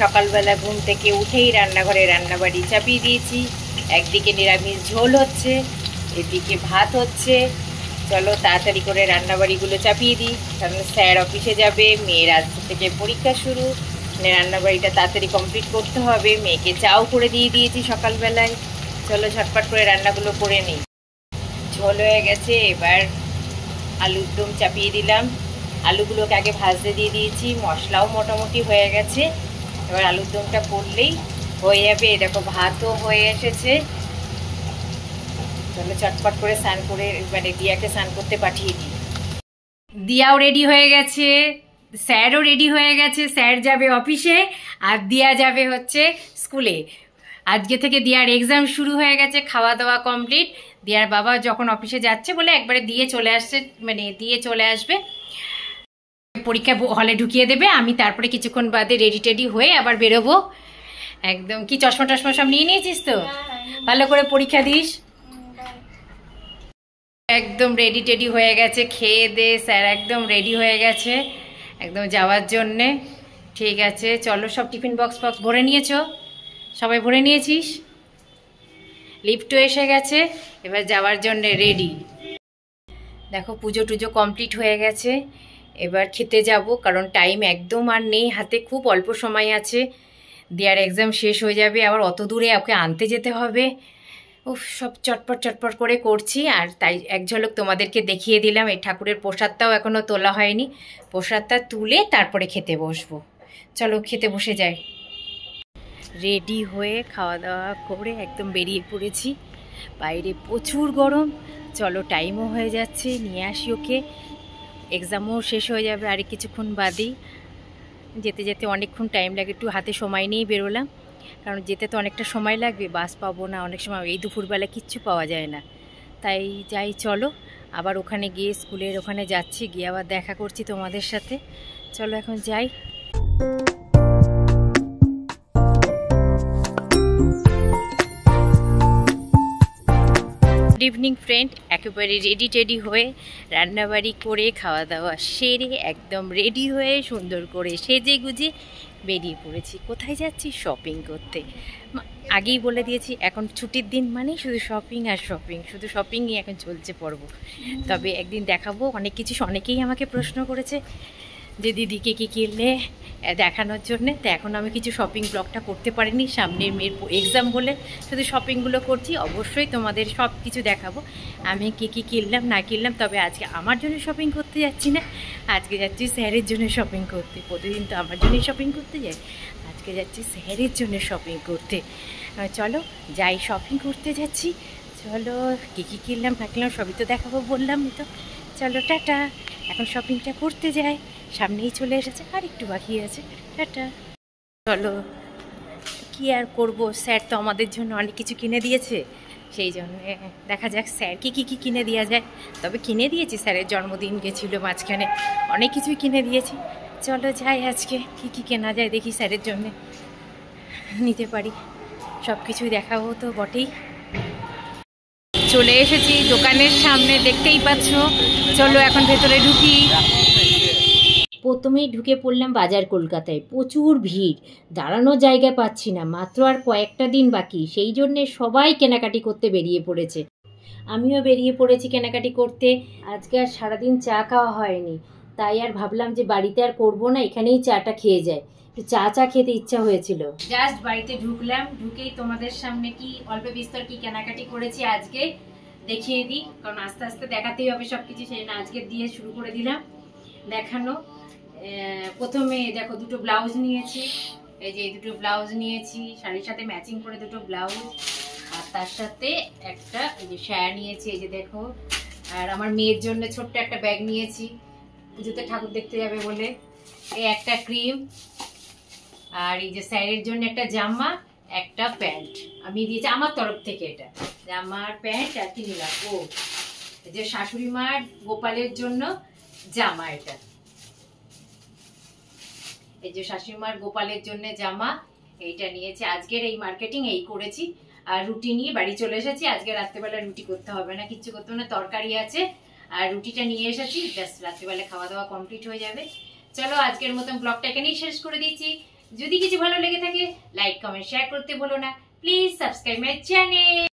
সকালবেলা ঘুম থেকে উঠেই রান্নাঘরে রান্নাবাড়ি চাপিয়ে দিয়েছি। একদিকে নিরামিষ ঝোল হচ্ছে, এদিকে ভাত হচ্ছে। চলো তাড়াতাড়ি করে রান্নাবাড়িগুলো চাপিয়ে দিই, কারণ স্যার অফিসে যাবে, মেয়ের আজ থেকে পরীক্ষা শুরু। রান্নাবাড়িটা তাড়াতাড়ি কমপ্লিট করতে হবে। মেয়েকে চাও করে দিয়ে দিয়েছি সকালবেলায়। চলো ঝটপট করে রান্নাগুলো করে নিই। ঝোল হয়ে গেছে, এবার আলুর দম চাপিয়ে দিলাম। আলুগুলোকে আগে ভাজতে দিয়ে দিয়েছি, মশলাও মোটামুটি হয়ে গেছে। এবার আলুর দমটা করলেই হয়ে যাবে। দেখো ভাতও হয়ে এসেছে। চলো চটপট করে স্নান করে মানে দিয়াকে স্নান করতে পাঠিয়ে দিই। দিয়াও রেডি হয়ে গেছে, স্যারও রেডি হয়ে গেছে। স্যার যাবে অফিসে আর দিয়া যাবে হচ্ছে স্কুলে। আজকে থেকে দিয়ার এক্সাম শুরু হয়ে গেছে, খাওয়া দাওয়া কমপ্লিট। দিয়ার বাবা যখন অফিসে যাচ্ছে বলে একবারে দিয়ে চলে আসছে, মানে দিয়ে চলে আসবে, পরীক্ষা হলে ঢুকিয়ে দেবে। আমি তারপরে কিছুক্ষণ বাদে রেডি টেডি হয়ে আবার বেরোবো। একদম কি চশমা টশমা সব নিয়ে নিয়েছিস তো? ভালো করে পরীক্ষা দিস। একদম রেডি টেডি হয়ে গেছে, খেয়ে দে। স্যার একদম রেডি হয়ে গেছে একদম যাওয়ার জন্যে। ঠিক আছে চলো, সব টিফিন বক্স ফক্স ভরে নিয়েছো? সবাই ভরে নিয়েছিস? লিফটও এসে গেছে, এবার যাওয়ার জন্যে রেডি। দেখো পুজো টুজো কমপ্লিট হয়ে গেছে, এবার খেতে যাব, কারণ টাইম একদম আর নেই হাতে, খুব অল্প সময় আছে। দেয়ার এক্সাম শেষ হয়ে যাবে, আবার অত দূরে ওকে আনতে যেতে হবে। উফ, সব চটপট চটপট করে করছি। আর তাই এক ঝলক তোমাদেরকে দেখিয়ে দিলাম। এই ঠাকুরের প্রসাদটাও এখনও তোলা হয়নি, প্রসাদটা তুলে তারপরে খেতে বসবো। চলো খেতে বসে যাই। রেডি হয়ে খাওয়া দাওয়া করে একদম বেরিয়ে পড়েছি। বাইরে প্রচুর গরম। চলো টাইমও হয়ে যাচ্ছে, নিয়ে আসি ওকে। এক্সামও শেষ হয়ে যাবে আর কিছুক্ষণ বাদেই। যেতে যেতে অনেকক্ষণ টাইম লাগে, একটু হাতে সময় নিয়েই বেরোলাম, কারণ যেতে তো অনেকটা সময় লাগবে, বাস পাবো না অনেক সময়, এই দুপুরবেলা কিচ্ছু পাওয়া যায় না। তাই যাই, চলো আবার ওখানে গিয়ে স্কুলের ওখানে যাচ্ছি, গিয়ে আবার দেখা করছি তোমাদের সাথে। চলো এখন যাই। গুড ইভিনিং ফ্রেন্ড, একেবারে রেডি টেডি হয়ে রান্নাবাড়ি করে খাওয়া দাওয়া সেরে একদম রেডি হয়ে সুন্দর করে সেজে গুজে বেরিয়ে পড়েছি। কোথায় যাচ্ছি? শপিং করতে। আগেই বলে দিয়েছি, এখন ছুটির দিন মানে শুধু শপিং আর শপিং, শুধু শপিংই এখন চলছে পর্ব। তবে একদিন দেখাবো অনেক কিছু। অনেকেই আমাকে প্রশ্ন করেছে যে দিদিকে কী কিনলে দেখানোর জন্যে। তো এখন আমি কিছু শপিং ব্লগটা করতে পারিনি, সামনের মেয়ের এক্সাম বলে শুধু শপিংগুলো করছি। অবশ্যই তোমাদের সব কিছু দেখাবো আমি কী কী কিনলাম না কিনলাম। তবে আজকে আমার জন্য শপিং করতে যাচ্ছি না, আজকে যাচ্ছি স্যারের জন্য শপিং করতে। প্রতিদিন তো আমার জন্যই শপিং করতে যাই, আজকে যাচ্ছি স্যারের জন্য শপিং করতে। চলো যাই, শপিং করতে যাচ্ছি। চলো কী কী কিনলাম না কিনলাম সবই তো দেখাবো বললামই তো। চলো টাটা, এখন শপিংটা করতে যাই। সামনেই চলে এসেছে, আর একটু বাকি আছে। টাটা। চলো কি আর করব, স্যার তো আমাদের জন্য অনেক কিছু কিনে দিয়েছে, সেই জন্যে দেখা যাক স্যারকে কী কী কিনে দেওয়া যায়। তবে কিনে দিয়েছি, স্যারের জন্মদিন গেছিলো মাঝখানে, অনেক কিছুই কিনে দিয়েছি। চলো যাই, আজকে কী কী কেনা যায় দেখি, স্যারের জন্যে নিতে পারি। সব কিছুই দেখাবো তো বটেই। চলে এসেছি দোকানের সামনে, দেখতেই পাচ্ছ। চলো এখন ভেতরে ঢুকি। প্রথমেই ঢুকে পড়লাম বাজার কলকাতায়। প্রচুর ভিড়, দাঁড়ানোর জায়গা পাচ্ছি না। মাত্র আর কয়েকটা দিন বাকি, সেই জন্যে সবাই কেনাকাটি করতে বেরিয়ে পড়েছে। আমিও বেরিয়ে পড়েছি কেনাকাটি করতে। আজকে আর সারাদিন চা খাওয়া হয়নি, তাই আর ভাবলাম যে বাড়িতে আর করবো না, এখানেই চাটা খেয়ে যায়। একটু চা খেতে ইচ্ছা হয়েছিল। জাস্ট বাড়িতে ঢুকলাম, ঢুকেই তোমাদের সামনে কি অল্প বিস্তর কি কেনাকাটি করেছি আজকে দেখিয়ে দিই, কারণ আস্তে আস্তে দেখাতেই হবে সবকিছু, সেই জন্য আজকে দিয়ে শুরু করে দিলাম দেখানো। প্রথমে দেখো দুটো ব্লাউজ নিয়েছি, এই যে দুটো ব্লাউজ নিয়েছি, শাড়ির সাথে ম্যাচিং করে দুটো ব্লাউজ, আর তার সাথে একটা এই যে শাড়ি নিয়েছি, এই যে দেখো। আর আমার মেয়ের জন্য ছোট্ট একটা ব্যাগ নিয়েছি, পুজোতে ঠাকুর দেখতে যাবে বলে। এই একটা ক্রিম, আর এই যে স্যারের জন্য একটা জামা, একটা প্যান্ট আমি দিয়েছি আমার তরফ থেকে। এটা জামার প্যান্ট আর কি নিলাম। ও এই যে শাশুড়ি মার গোপালের জন্য জামা, এটা এই যে শাশুড়ি মার গোপালের জন্য জামা, এইটা নিয়েছি। আজকের এই মার্কেটিং এই করেছি। আর রুটি নিয়ে বাড়ি চলে এসেছি। আজকে রাত্রেবেলা রুটি করতে হবে না, কিচ্ছু করতে হবে না, তরকারি আছে। আর রুটিটা নিয়ে এসেছি, জাস্ট রাত্রেবেলা খাওয়া দাওয়া কমপ্লিট হয়ে যাবে। চলো আজকের মতন ব্লগটা এখানেই শেষ করে দিচ্ছি। যদি কিছু ভালো লেগে থাকে লাইক কমেন্ট শেয়ার করতে ভুলো না। Please subscribe my channel.